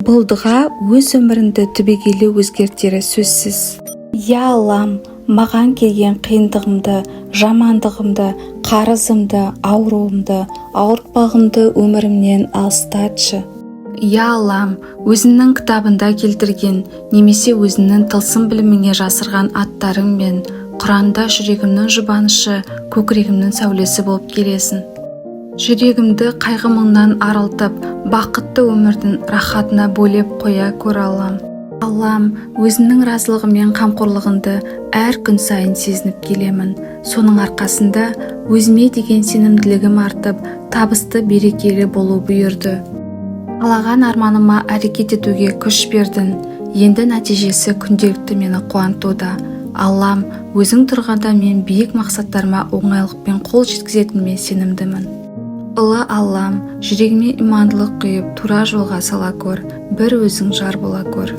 бұл дұға өз өміріңді түбегейлі өзгертері сөзсіз. Я Аллам, маған келген қиындығымды, жамандығымды, қарызымды, ауруымды, ауыртпағымды өмірімнен алыстатшы. Я Аллам, өзіңнің кітабында келтірген немесе өзіңнің тылсым біліміңе жасырған аттарың мен Құранда жүрегімнің жұбанышы, көкірегімнің сәулесі болып келесің. Жүрегімді қайғы-мұңнан арылтып, бақытты өмірдің рахатына бөлеп қоя көр Аллам. Аллам, өзіңнің разылығы мен қамқорлығыңды әр күн сайын сезініп келемін. Соның арқасында өзіме деген сенімділігім артып, табысты берекелі болу бұйырды. Қалаған арманыма әрекет етуге күш бердің. Енді нәтижесі күнделікті мені қуантуда. Аллам, өзің тұрғанда мен биік мақсаттарыма оңайлықпен қол жеткізетініме сенімдімін. Ұлы Аллам, жүрегіме имандылық құйып, тура жолға сала көр, бір өзің жар бола көр.